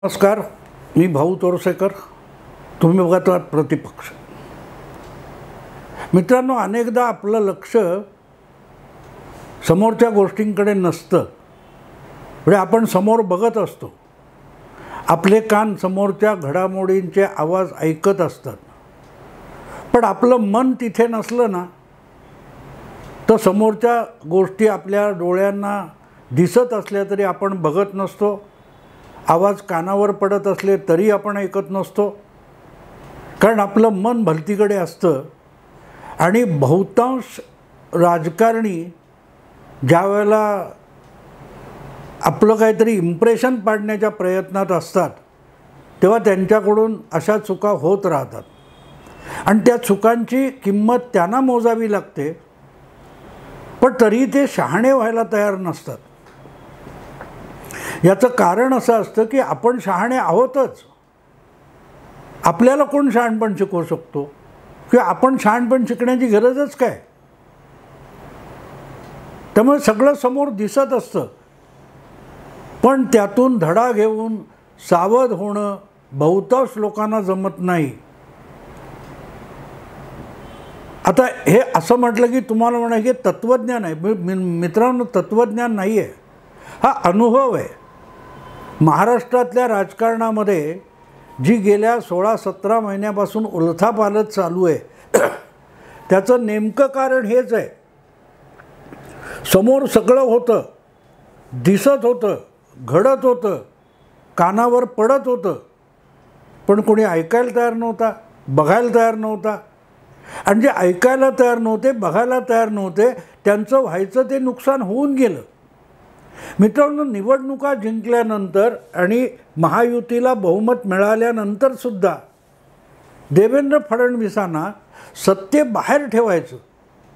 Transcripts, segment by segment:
नमस्कार, मी भाऊ तोरसेकर. तुम्ही बघत आहात प्रतिपक्ष. मित्रांनो, अनेकदा आपलं लक्ष समोरच्या गोष्टींकडे नसतं. म्हणजे आपण समोर बघत असतो, आपले कान समोरच्या घडामोडींचे आवाज ऐकत असतात, पण आपलं मन तिथे नसलं ना तर समोरच्या गोष्टी आपल्या डोळ्यांना दिसत असल्या तरी आपण बघत नसतो. आवाज कानावर पडत असले तरी आपण ऐकत नसतो, कारण आपलं मन भलतीकडे असतं. आणि बहुतांश राजकारणी ज्या वेळेला आपलं काहीतरी इम्प्रेशन पाडण्याच्या प्रयत्नात असतात तेव्हा त्यांच्याकडून अशा चुका होत राहतात, आणि त्या चुकांची किंमत त्यांना मोजावी लागते, पण तरी ते शहाणे व्हायला तयार नसतात. याचं कारण असं असतं की आपण शहाणे आहोतच. आपल्याला कोण शहाणपण शिकवू शकतो किंवा आपण शहाणपण शिकण्याची गरजच काय? त्यामुळे सगळं समोर दिसत असतं, पण त्यातून धडा घेऊन सावध होणं बहुतांश लोकांना जमत नाही. आता हे असं म्हटलं की तुम्हाला म्हणा की तत्त्वज्ञान आहे. मित्रांनो, तत्त्वज्ञान नाही आहे, हा अनुभव आहे. महाराष्ट्रातल्या राजकारणामध्ये जी गेल्या 16-17 महिन्यापासून उलथापालथ चालू आहे त्याचं नेमकं कारण हेच आहे. समोर सगळं होतं, दिसत होतं, घडत होतं, कानावर पडत होतं, पण कोणी ऐकायला तयार नव्हता, बघायला तयार नव्हता. आणि जे ऐकायला तयार नव्हते, बघायला तयार नव्हते, त्यांचं व्हायचं ते नुकसान होऊन गेलं. मित्रांनो, निवडणुका जिंकल्यानंतर आणि महायुतीला बहुमत मिळाल्यानंतरसुद्धा देवेंद्र फडणवीसांना सत्तेबाहेर ठेवायचं,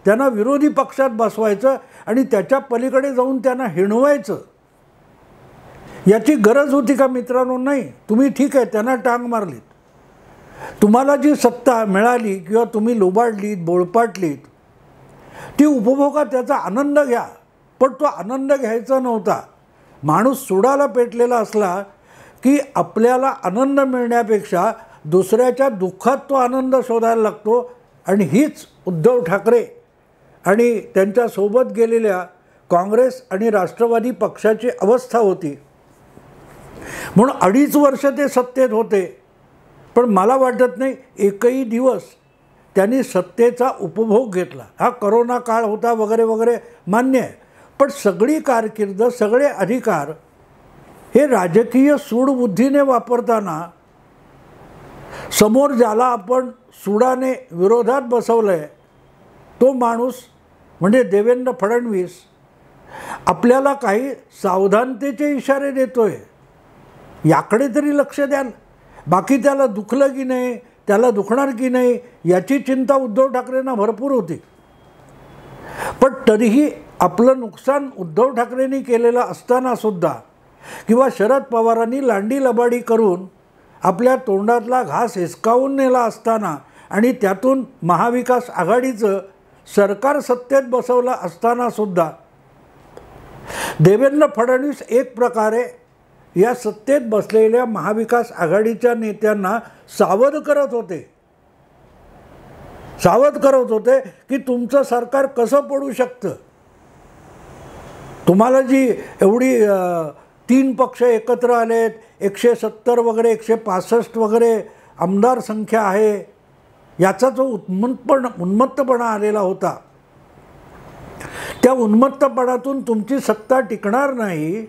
त्यांना विरोधी पक्षात बसवायचं आणि त्याच्या पलीकडे जाऊन त्यांना हिणवायचं. याची गरज होती का मित्रांनो? नाही. तुम्ही ठीक आहे, त्यांना टांग मारलीत, तुम्हाला जी सत्ता मिळाली किंवा तुम्ही लोबाडलीत, बोळपाटलीत, ती उपभोगा, त्याचा आनंद घ्या, पण तो आनंद घ्यायचा नव्हता. माणूस सुडाला पेटलेला असला की आपल्याला आनंद मिळण्यापेक्षा दुसऱ्याच्या दुःखात तो आनंद शोधायला लागतो. आणि हीच उद्धव ठाकरे आणि त्यांच्यासोबत गेलेल्या काँग्रेस आणि राष्ट्रवादी पक्षाची अवस्था होती. म्हणून 2.5 वर्ष ते सत्तेत होते, पण मला वाटत नाही एकही दिवस त्यांनी सत्तेचा उपभोग घेतला. हा करोना काळ होता वगैरे वगैरे, मान्य आहे, पण सगळी कारकीर्द, सगळे अधिकार हे राजकीय सूडबुद्धीने वापरताना समोर ज्याला आपण सुडाने विरोधात बसवलं आहे तो माणूस म्हणजे देवेंद्र फडणवीस आपल्याला काही सावधानतेचे इशारे देतोय. याकडे तरी लक्ष द्याल. बाकी त्याला दुखलं की नाही, त्याला दुखणार की नाही याची चिंता उद्धव ठाकरेंना भरपूर होती. पण तरीही आपलं नुकसान उद्धव ठाकरेंनी केलेलं असतानासुद्धा किंवा शरद पवारांनी लांडी लबाडी करून आपल्या तोंडातला घास हिसकावून नेला असताना आणि त्यातून महाविकास आघाडीचं सरकार सत्तेत बसवलं असतानासुद्धा देवेंद्र फडणवीस एक प्रकारे या सत्तेत बसलेल्या महाविकास आघाडीच्या नेत्यांना सावध करत होते की तुमचं सरकार कसं पडू शकतं. तुम्हाला जी एवढी 3 पक्ष एकत्र आलेत, 170 वगैरे 165 वगैरे आमदार संख्या आहे, याचा जो उन्मत्तपणा आलेला होता, त्या उन्मत्तपणातून तुमची सत्ता टिकणार नाही,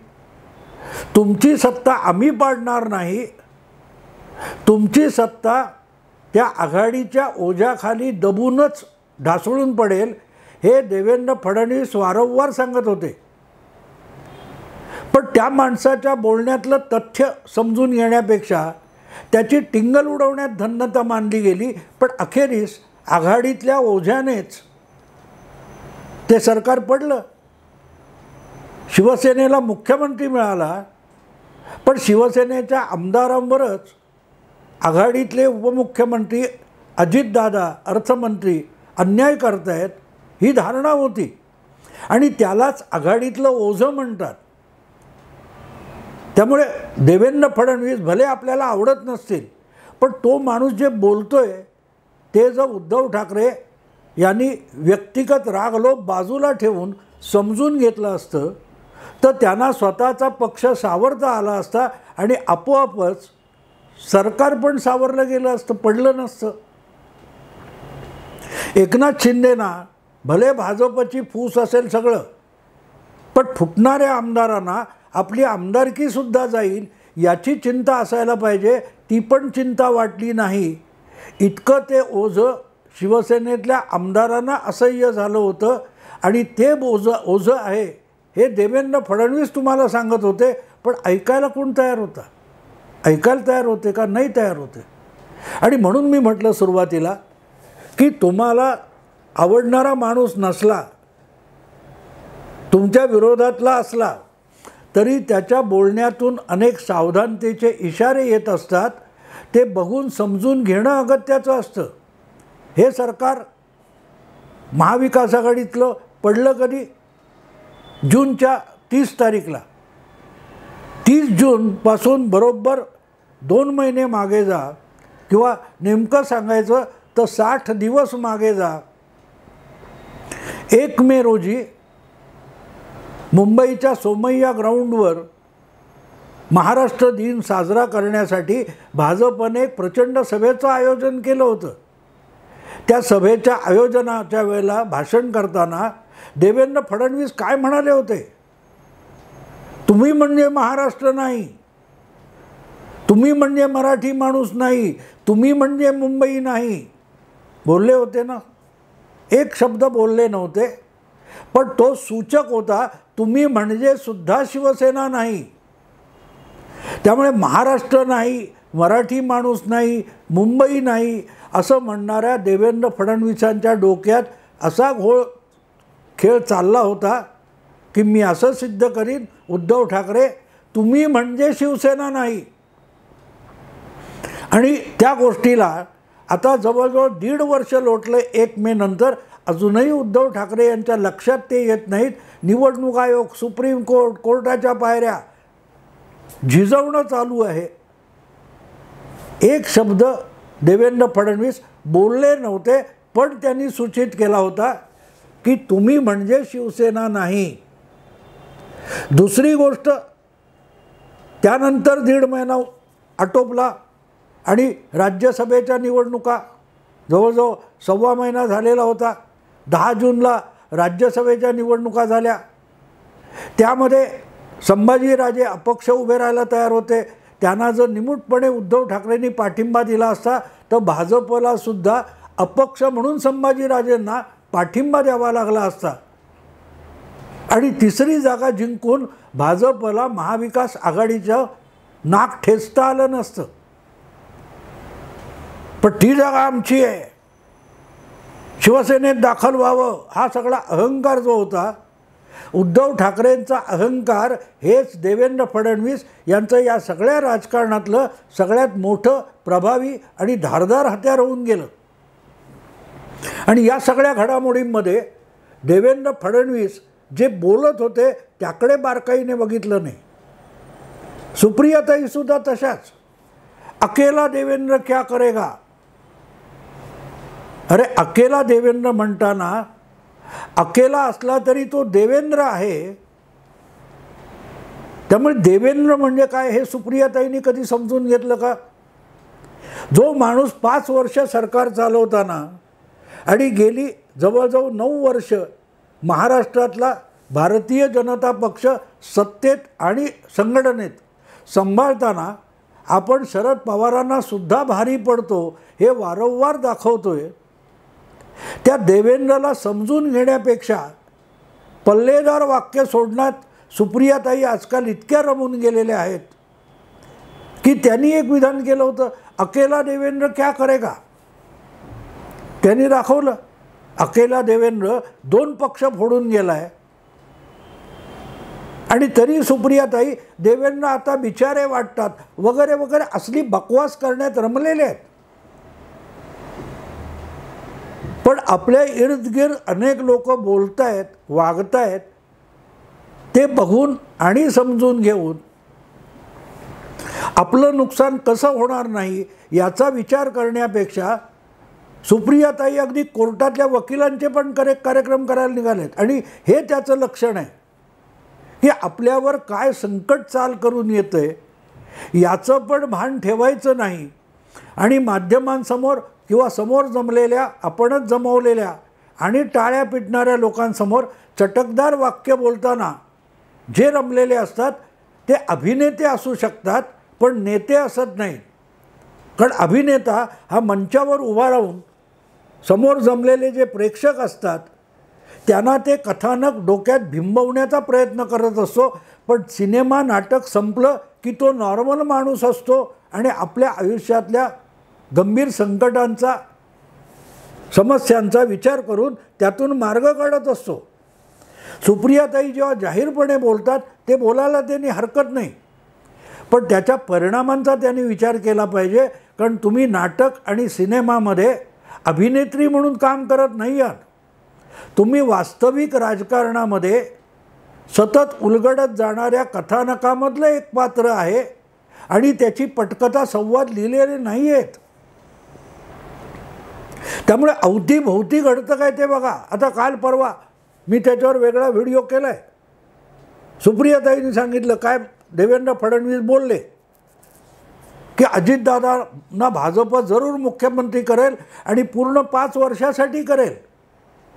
तुमची सत्ता आम्ही पाडणार नाही, तुमची सत्ता त्या आघाडीच्या ओझ्याखाली दबूनच ढासळून पडेल, हे देवेंद्र फडणवीस वारंवार सांगत होते. पण त्या माणसाच्या बोलण्यातलं तथ्य समजून येण्यापेक्षा त्याची टिंगल उडवण्यात धन्यता मानली गेली. पण अखेरीस आघाडीतल्या ओझ्यानेच ते सरकार पडलं. शिवसेनेला मुख्यमंत्री मिळाला, पण शिवसेनेच्या आमदारांवरच आघाडीतले उपमुख्यमंत्री अजितदादा, अर्थमंत्री अन्याय करतायत ही धारणा होती, आणि त्यालाच आघाडीतलं ओझं म्हणतात. त्यामुळे देवेंद्र फडणवीस भले आपल्याला आवडत नसतील, पण तो माणूस जे बोलतोय ते जर उद्धव ठाकरे यांनी व्यक्तिगत रागलोभ बाजूला ठेवून समजून घेतलं असतं तर त्यांना स्वतःचा पक्ष सावरता आला असता आणि आपोआपच सरकार पण सावरलं गेलं असतं, पडलं नसतं. एकनाथ शिंदेना भले भाजपची फूस असेल सगळं, पण फुटणाऱ्या आमदारांना आपली आमदारकीसुद्धा जाईल याची चिंता असायला पाहिजे. ती पण चिंता वाटली नाही. इतकं ते ओझं शिवसेनेतल्या आमदारांना असह्य झालं होतं आणि ते ओझं आहे हे देवेंद्र फडणवीस तुम्हाला सांगत होते, पण ऐकायला कोण तयार होता? ऐकायला तयार होते का? नाही तयार होते. आणि म्हणून मी म्हटलं सुरुवातीला की तुम्हाला आवडणारा माणूस नसला, तुमच्या विरोधातला असला तरी त्याच्या बोलण्यातून अनेक सावधानतेचे इशारे येत असतात. ते बघून समजून घेणं अगत्याचं असतं. हे सरकार महाविकास आघाडीतलं पडलं कधी? जूनच्या 30 तारीखला. 30 जूनपासून बरोबर 2 महिने मागे जा, किंवा नेमकं सांगायचं तर 60 दिवस मागे जा. 1 मे रोजी मुंबईच्या सोमय्या ग्राउंडवर महाराष्ट्र दिन साजरा करण्यासाठी भाजपने एक प्रचंड सभेचं आयोजन केलं होतं. त्या सभेच्या आयोजनाच्या वेळेला भाषण करताना देवेंद्र फडणवीस काय म्हणाले होते? तुम्ही म्हणजे महाराष्ट्र नाही, तुम्ही म्हणजे मराठी माणूस नाही, तुम्ही म्हणजे मुंबई नाही, बोलले होते ना. एक शब्द बोलले नव्हते, पण तो सूचक होता तुम्ही म्हणजे सुद्धा शिवसेना नाही. त्यामुळे महाराष्ट्र नाही, मराठी माणूस नाही, मुंबई नाही असं म्हणणाऱ्या देवेंद्र फडणवीसांच्या डोक्यात असा घोळ खेळ चालला होता की मी असं सिद्ध करीन, उद्धव ठाकरे तुम्ही म्हणजे शिवसेना नाही. आणि त्या गोष्टीला आता जवळजवळ 1.5 वर्ष लोटलं 1 मे नंतर. अजूनही उद्धव ठाकरे यांच्या लक्षात ते येत नाहीत. निवडणूक आयोग, सुप्रीम कोर्ट, कोर्टाच्या पायऱ्या झिजवणं चालू आहे. एक शब्द देवेंद्र फडणवीस बोलले नव्हते, पण त्यांनी सूचित केला होता की तुम्ही म्हणजे शिवसेना नाही. दुसरी गोष्ट, त्यानंतर 1.5 महिना आटोपला आणि राज्यसभेच्या निवडणुका जवळजवळ 1.25 महिना झालेला होता. 10 जूनला राज्यसभेच्या निवडणुका झाल्या. त्यामध्ये संभाजीराजे अपक्ष उभे राहायला तयार होते. त्यांना जर निमूटपणे उद्धव ठाकरेंनी पाठिंबा दिला असता तर भाजपला सुद्धा अपक्ष म्हणून संभाजीराजेंना पाठिंबा द्यावा लागला असता. आणि तिसरी जागा जिंकून भाजपला महाविकास आघाडीचं नाक ठेचता आलं नसतं. पण ती जागा आमची आहे, शिवसेनेत दाखल व्हावं, हा सगळा अहंकार जो होता, उद्धव ठाकरेंचा अहंकार हेच देवेंद्र फडणवीस यांचं या सगळ्या राजकारणातलं सगळ्यात मोठं प्रभावी आणि धारदार हत्यार होऊन गेलं. आणि या सगळ्या घडामोडींमध्ये देवेंद्र फडणवीस जे बोलत होते त्याकडे बारकाईने बघितलं नाही. सुप्रियाताईसुद्धा तशाच. अकेला देवेंद्र क्या करेगा? अरे अकेला देवेंद्र म्हणताना अकेला असला तरी तो देवेंद्र आहे. त्यामुळे देवेंद्र म्हणजे काय हे सुप्रियाताईंनी कधी समजून घेतलं का? जो माणूस 5 वर्ष सरकार चालवताना आणि गेली जवळजवळ 9 वर्ष महाराष्ट्रातला भारतीय जनता पक्ष सत्तेत आणि संघटनेत सांभाळताना आपण शरद पवारांना सुद्धा भारी पडतो हे वारंवार दाखवतोय. त्या देवेंद्रला समजून घेण्यापेक्षा पल्लेदार वाक्य सोडण्यात सुप्रियाताई आजकाल इतक्या रमून गेलेल्या आहेत की त्यांनी एक विधान केलं होतं, अकेला देवेंद्र क्या करेगा. त्यांनी दाखवलं अकेला देवेंद्र 2 पक्ष फोडून गेलाय. आणि तरी सुप्रियाताई देवेंद्र आता बिचारे वाटतात वगैरे वगैरे असली बकवास करण्यात रमलेले आहेत. पण आपल्या इर्दगिर्द अनेक लोक बोलतायत, वागतायत, ते बघून आणि समजून घेऊन आपलं नुकसान कसं होणार नाही याचा विचार करण्यापेक्षा सुप्रियाताई अगदी कोर्टातल्या वकिलांचे पण कार्यक्रम करायला निघालेत. आणि हे त्याचं लक्षण आहे की आपल्यावर काय संकट चाल करून येतंय याचं पण भान ठेवायचं नाही. आणि माध्यमांसमोर किंवा समोर जमलेल्या, आपणच जमवलेल्या आणि टाळ्या पिटणाऱ्या लोकांसमोर चटकदार वाक्य बोलताना जे रमलेले असतात ते अभिनेते असू शकतात, पण नेते असत नाहीत. कारण अभिनेता हा मंचावर उभा राहून समोर जमलेले जे प्रेक्षक असतात त्यांना ते कथानक डोक्यात भिंबवण्याचा प्रयत्न करत असतो. पण सिनेमा नाटक संपलं की तो नॉर्मल माणूस असतो आणि आपल्या आयुष्यातल्या गंभीर संकटांचा, समस्यांचा विचार करून त्यातून मार्ग काढत असतो. सुप्रियाताई जेव्हा जाहीरपणे बोलतात ते बोलायला त्यांनी हरकत नाही, पण त्याच्या परिणामांचा त्यांनी विचार केला पाहिजे. कारण तुम्ही नाटक आणि सिनेमामध्ये अभिनेत्री म्हणून काम करत नाही आहात. तुम्ही वास्तविक राजकारणामध्ये सतत उलगडत जाणाऱ्या कथानकामधलं एक पात्र आहे आणि त्याची पटकथा संवाद लिहिलेले नाही आहेत. त्यामुळे अवतीभोवती घडतं काय ते बघा. आता काल परवा मी त्याच्यावर वेगळा व्हिडिओ केला आहे. सुप्रियाताईंनी सांगितलं काय, देवेंद्र फडणवीस बोलले की अजितदादांना भाजप जरूर मुख्यमंत्री करेल आणि पूर्ण 5 वर्षासाठी करेल.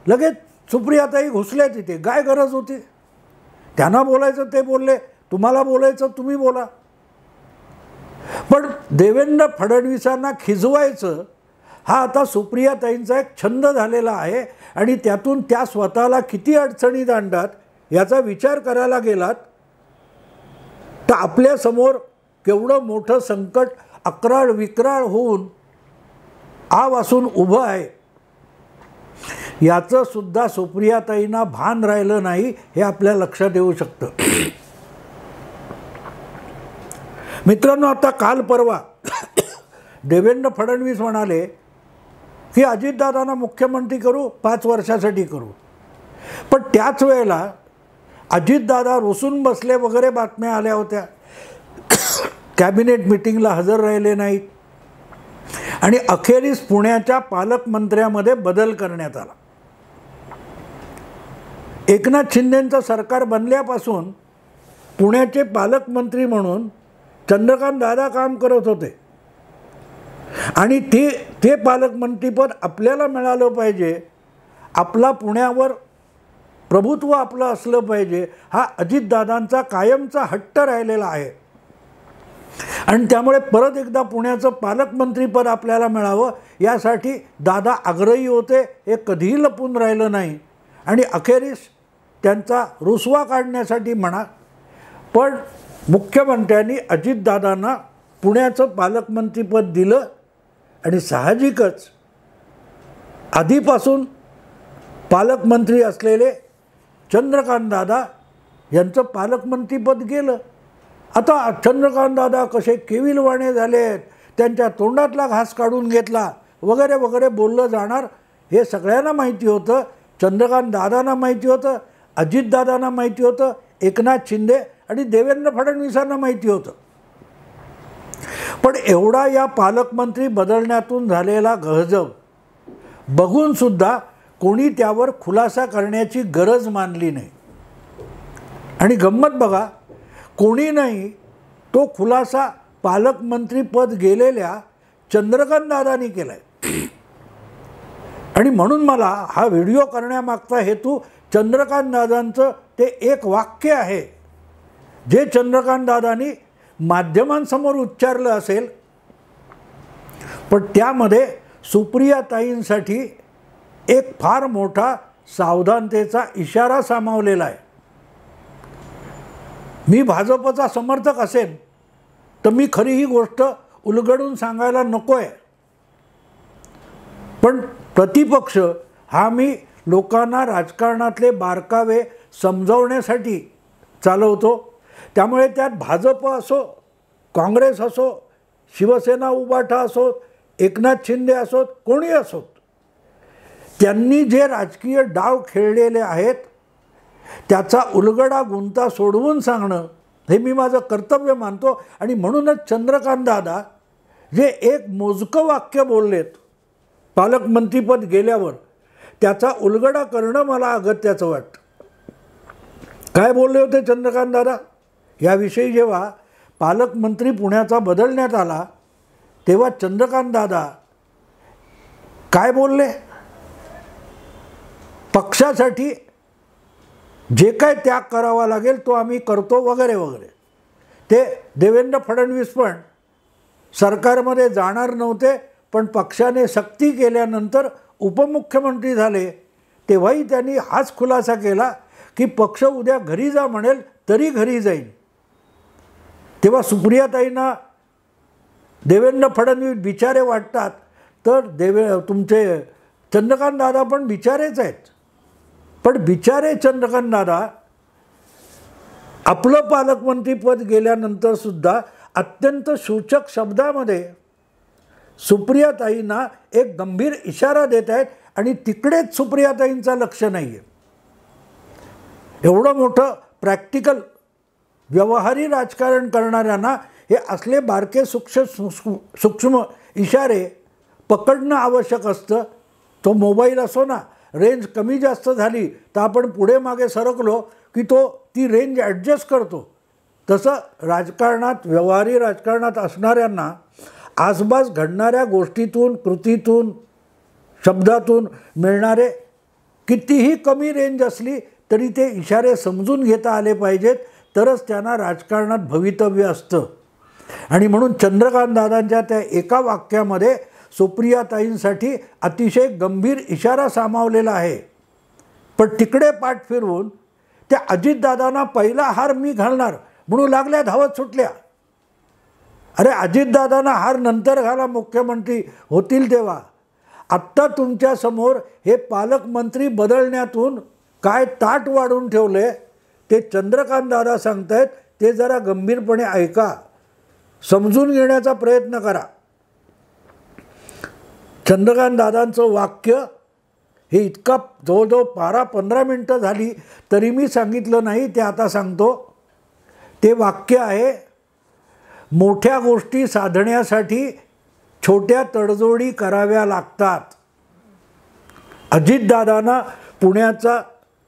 लगेच सुप्रियाताई घुसल्या तिथे. काय गरज होती? त्यांना बोलायचं ते बोलले, तुम्हाला बोलायचं तुम्ही बोला. पण देवेंद्र फडणवीसांना खिजवायचं हा आता सुप्रियाताईंचा एक छंद झालेला आहे. आणि त्यातून त्या स्वतःला किती अडचणीत आणतात याचा विचार करायला गेलात तर आपल्यासमोर केवढं मोठं संकट अक्राळ विक्राळ होऊन वासून उभं आहे याचं सुद्धा सुप्रियाताईंना भान राहिलं नाही, हे आपल्या लक्षात येऊ शकतं. मित्रांनो, आता काल परवा देवेंद्र फडणवीस म्हणाले की अजितदादांना मुख्यमंत्री करू, 5 वर्षासाठी करू. पण त्याच वेळेला अजितदादा रुसून बसले वगैरे बातम्या आल्या होत्या. कॅबिनेट मिटिंगला हजर राहिले नाहीत आणि अखेरीस पुण्याच्या पालकमंत्र्यामध्ये बदल करण्यात आला. एकनाथ शिंदेंचं सरकार बनल्यापासून पुण्याचे पालकमंत्री म्हणून चंद्रकांत दादा काम करत होते आणि ते पालकमंत्रीपद आपल्याला मिळालं पाहिजे, आपला पुण्यावर प्रभुत्व आपलं असलं पाहिजे, हा अजितदादांचा कायमचा हट्ट राहिलेला आहे. आणि त्यामुळे परत एकदा पुण्याचं पालकमंत्रीपद आपल्याला मिळावं यासाठी दादा आग्रही होते. हे कधीही लपून राहिलं नाही आणि अखेरीस त्यांचा रुसवा काढण्यासाठी म्हणा, पण मुख्यमंत्र्यांनी अजितदादांना पुण्याचं पालकमंत्रीपद दिलं. आणि साहजिकच आधीपासून पालकमंत्री असलेले चंद्रकांत दादा यांचं पालकमंत्रीपद गेलं. आता चंद्रकांत दादा कसे केविलवाणे झाले आहेत, त्यांच्या तोंडातला घास काढून घेतला वगैरे वगैरे बोललं जाणार, हे सगळ्यांना माहिती होतं. चंद्रकांत दादांना माहिती होतं, अजितदादांना माहिती होतं, एकनाथ शिंदे आणि देवेंद्र फडणवीसांना माहिती होतं. पण एवढा या पालकमंत्री बदलण्यातून झालेला गहजब बघूनसुद्धा कोणी त्यावर खुलासा करण्याची गरज मानली नाही. आणि गंमत बघा, कोणी नाही तो खुलासा पालकमंत्रीपद गेलेल्या चंद्रकांत दादांनी केला आहे. आणि म्हणून मला हा व्हिडिओ करण्यामागचा हेतू चंद्रकांत दादांचं ते एक वाक्य आहे जे चंद्रकांत दादांनी माध्यमांसमोर उच्चारलं असेल, पण त्यामध्ये सुप्रियाताईंसाठी एक फार मोठा सावधानतेचा इशारा सामावलेला आहे. मी भाजपचा समर्थक असेल तर मी खरी ही गोष्ट उलगडून सांगायला नको आहे, पण प्रतिपक्ष हा मी लोकांना राजकारणातले बारकावे समजावण्यासाठी चालवतो. त्यामुळे त्यात भाजप असो, काँग्रेस असो, शिवसेना उबाठा असोत, एकनाथ शिंदे असोत, कोणी असोत, त्यांनी जे राजकीय डाव खेळलेले आहेत त्याचा उलगडा गुंता सोडवून सांगणं हे मी माझं कर्तव्य मानतो. आणि म्हणूनच चंद्रकांत दादा जे एक मोजकं वाक्य बोललेत पालकमंत्रीपद गेल्यावर, त्याचा उलगडा करणं मला अगत्याचं वाटतं. काय बोलले होते चंद्रकांत दादा याविषयी? जेव्हा पालकमंत्री पुण्याचा बदलण्यात आला तेव्हा चंद्रकांत दादा काय बोलले? पक्षासाठी जे काय त्याग करावा लागेल तो आम्ही करतो वगैरे वगैरे. ते देवेंद्र फडणवीस पण सरकारमध्ये जाणार नव्हते, पण पक्षाने सक्ती केल्यानंतर उपमुख्यमंत्री झाले तेव्हाही त्यांनी हाच खुलासा केला की पक्ष उद्या घरी जा म्हणेल तरी घरी जाईल. तेव्हा सुप्रियाताईंना देवेंद्र फडणवीस बिचारे वाटतात, तर तुमचे चंद्रकांत दादा पण बिचारेच आहेत. पण बिचारे चंद्रकांत दादा आपलं पालकमंत्रीपद गेल्यानंतर सुद्धा अत्यंत सूचक शब्दामध्ये सुप्रियाताईंना एक गंभीर इशारा देत आहेत आणि तिकडेच सुप्रियाताईंचं लक्ष नाही आहे. एवढं मोठं प्रॅक्टिकल व्यवहारी राजकारण करणाऱ्यांना हे असले बारके सूक्ष्म इशारे पकडणं आवश्यक असतं. तो मोबाईल असो ना, रेंज कमी जास्त झाली तर आपण पुढे मागे सरकलो की तो ती रेंज ॲडजस्ट करतो. तसं राजकारणात, व्यवहारी राजकारणात असणाऱ्यांना आसपास घडणाऱ्या गोष्टीतून, कृतीतून, शब्दातून मिळणारे कितीही कमी रेंज असली तरी ते इशारे समजून घेता आले पाहिजेत, तरच त्यांना राजकारणात भवितव्य असतं. आणि म्हणून चंद्रकांत दादांच्या त्या एका वाक्यामध्ये सुप्रियाताईंसाठी अतिशय गंभीर इशारा सामावलेला आहे. पण तिकडे पाठ फिरवून त्या अजितदादांना पहिला हार मी घालणार म्हणून लागल्या, धावत सुटल्या. अरे अजितदादांना हार नंतर घाला, मुख्यमंत्री होतील तेव्हा. आत्ता तुमच्यासमोर हे पालकमंत्री बदलण्यातून काय ताट वाढून ठेवले ते चंद्रकांत दादा सांगतायत. ते जरा गंभीरपणे ऐका, समजून घेण्याचा प्रयत्न करा. चंद्रकांत दादांचं वाक्य हे इतका जवळजवळ 12-15 मिनटं झाली तरी मी सांगितलं नाही, ते आता सांगतो. ते वाक्य आहे, मोठ्या गोष्टी साधण्यासाठी छोट्या तडजोडी कराव्या लागतात. अजितदादांना पुण्याचा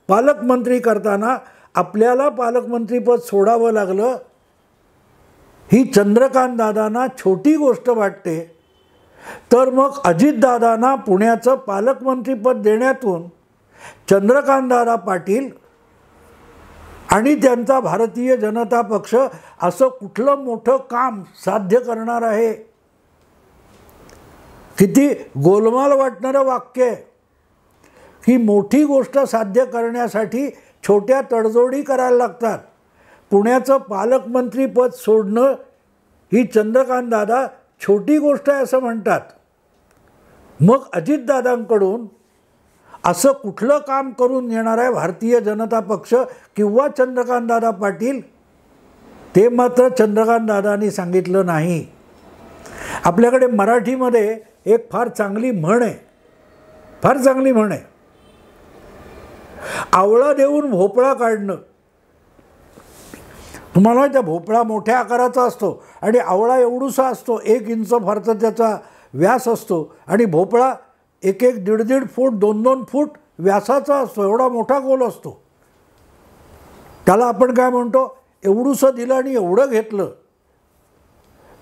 पालकमंत्री करताना आपल्याला पालकमंत्रीपद सोडावं लागलं, ही चंद्रकांत दादांना छोटी गोष्ट वाटते. तर मग अजितदादांना पुण्याचं पालकमंत्रीपद देण्यातून चंद्रकांतदादा पाटील आणि त्यांचा भारतीय जनता पक्ष असं कुठलं मोठं काम साध्य करणार आहे? किती गोलमाल वाटणारं वाक्य आहे की मोठी गोष्ट साध्य करण्यासाठी छोट्या तडजोडी करायला लागतात. पुण्याचं पालकमंत्रीपद सोडणं ही चंद्रकांत दादा छोटी गोष्ट आहे असं म्हणतात. मग अजितदादांकडून असं कुठलं काम करून येणार आहे भारतीय जनता पक्ष किंवा चंद्रकांतदादा पाटील? ते मात्र चंद्रकांत दादांनी सांगितलं नाही. आपल्याकडे मराठीमध्ये एक फार चांगली म्हण आहे, फार चांगली म्हण आहे, आवळा देऊन भोपळा काढणं. तुम्हाला माहिती आहे, भोपळा मोठ्या आकाराचा असतो आणि आवळा एवढूसा असतो, 1 इंच फारचा त्याचा व्यास असतो. आणि भोपळा 1-1, 1.5 फूट, 2-2 फूट व्यासाचा असतो, एवढा मोठा गोल असतो. त्याला आपण काय म्हणतो, एवढूसं दिलं आणि एवढं घेतलं.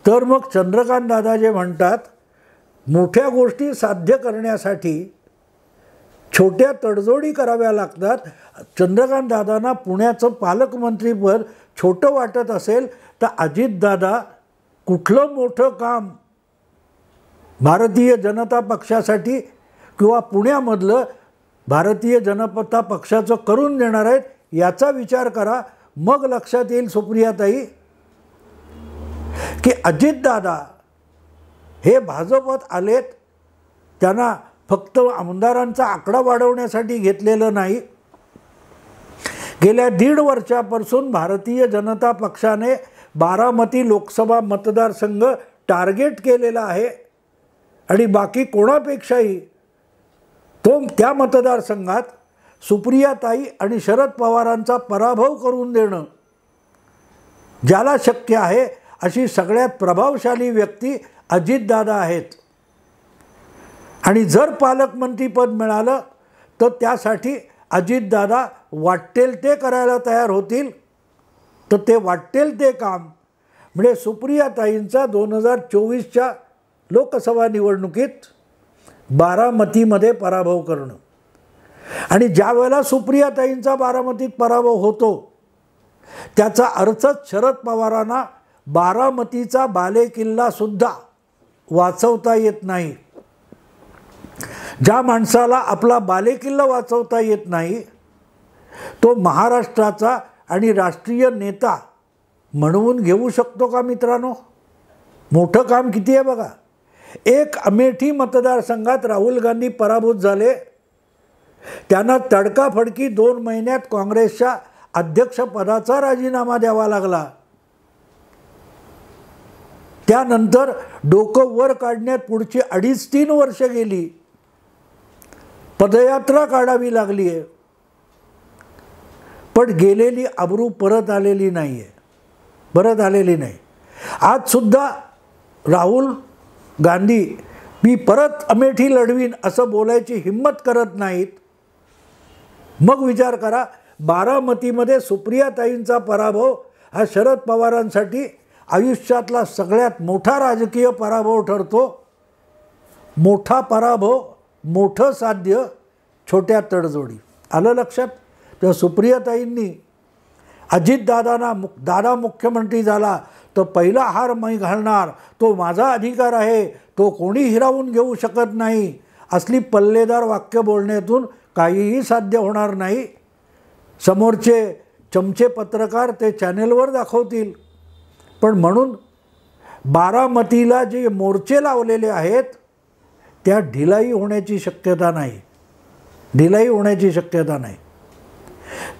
तर मग चंद्रकांत दादा जे म्हणतात, मोठ्या गोष्टी साध्य करण्यासाठी छोट्या तडजोडी कराव्या लागतात. चंद्रकांत दादांना पुण्याचं पालकमंत्रीपद छोटं वाटत असेल तर अजितदादा कुठलं मोठं काम भारतीय जनता पक्षासाठी किंवा पुण्यामधलं भारतीय जनता पक्षाचं करून देणार आहेत याचा विचार करा. मग लक्षात येईल सुप्रियाताई की अजितदादा हे भाजपत आलेत, त्यांना फक्त आमदारांचा आकडा वाढवण्यासाठी घेतलेलं नाही. गेल्या 1.5 वर्षापासून भारतीय जनता पक्षाने बारामती लोकसभा मतदारसंघ टार्गेट केलेला आहे आणि बाकी कोणापेक्षाही त्या मतदारसंघात सुप्रियाताई आणि शरद पवारांचा पराभव करून देणं ज्याला शक्य आहे अशी सगळ्यात प्रभावशाली व्यक्ती अजितदादा आहेत. आणि जर पालकमंत्रीपद मिळालं तर त्यासाठी अजितदादा वाटेल ते करायला तयार होतील. तर ते वाटेल ते काम म्हणजे सुप्रियाताईंचा 2024च्या लोकसभा निवडणुकीत बारामतीमध्ये पराभव करणं. आणि ज्या वेळेला सुप्रियाताईंचा बारामतीत पराभव होतो त्याचा अर्थच शरद पवारांना बारामतीचा बालेकिल्लासुद्धा वाचवता येत नाही. ज्या माणसाला आपला बालेकिल्ला वाचवता येत नाही तो महाराष्ट्राचा आणि राष्ट्रीय नेता म्हणवून घेऊ शकतो का मित्रांनो? मोठं काम किती आहे बघा. एक अमेठी मतदारसंघात राहुल गांधी पराभूत झाले. त्यांना तडकाफडकी 2 महिन्यात काँग्रेसच्या अध्यक्षपदाचा राजीनामा द्यावा लागला. त्यानंतर डोकं वर काढण्यात पुढची 2.5-3 वर्ष गेली. पदयात्रा काढावी लागली आहे. पण गेलेली अब्रू परत आलेली नाही आहे. परत आलेली नाही. आज सुद्धा राहुल गांधी मी परत अमेठी लढवीन असं बोलायची हिम्मत करत नाहीत. मग विचार करा, बारामतीमध्ये सुप्रियाताईंचा पराभव हा शरद पवारांसाठी आयुष्यातला सगळ्यात मोठा राजकीय पराभव ठरतो. मोठा पराभव, मोठं साध्य, छोट्या तडजोडी. आलं लक्षात? तेव्हा सुप्रियाताईंनी दादा मुख्यमंत्री झाला तर पहिला हार मी घालणार, तो माझा अधिकार आहे, तो कोणी हिरावून घेऊ शकत नाही, असली पल्लेदार वाक्य बोलण्यातून काहीही साध्य होणार नाही. समोरचे चमचे पत्रकार ते चॅनेलवर दाखवतील. पण म्हणून बारामतीला जे मोर्चे लावलेले आहेत त्या ढिलाई होण्याची शक्यता नाही. ढिलाई होण्याची शक्यता नाही.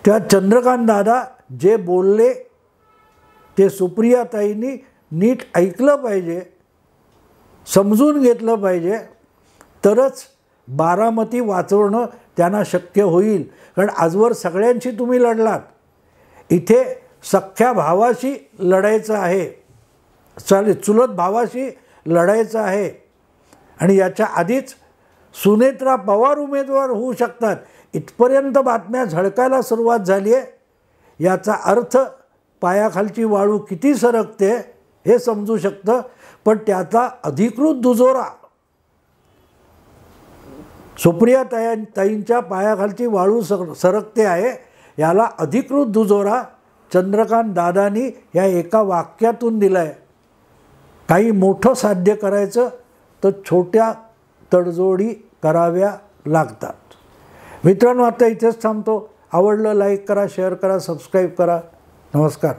त्या चंद्रकांत दादा जे बोलले ते सुप्रियाताईंनी नीट ऐकलं पाहिजे, समजून घेतलं पाहिजे, तरच बारामती वाचवणं त्यांना शक्य होईल. कारण आजवर सगळ्यांशी तुम्ही लढलात. इथे सख्ख्या भावाशी लढायचं आहे, चुलत भावाशी लढायचं आहे. आणि याच्या आधीच सुनेत्रा पवार उमेदवार होऊ शकतात इथपर्यंत बातम्या झळकायला सुरुवात झाली आहे. याचा अर्थ पायाखालची वाळू किती सरकते हे समजू शकतं. पण त्याचा अधिकृत दुजोरा सुप्रियाताईंच्या पायाखालची वाळू सरकते आहे याला अधिकृत दुजोरा चंद्रकांत दादांनी या एका वाक्यातून दिला आहे. काही मोठं साध्य करायचं तर छोट्या तडजोडी कराव्या लागतात. मित्रांनो, आता इथेच थांबतो. आवडलं लाईक करा, शेअर करा, सबस्क्राईब करा. नमस्कार.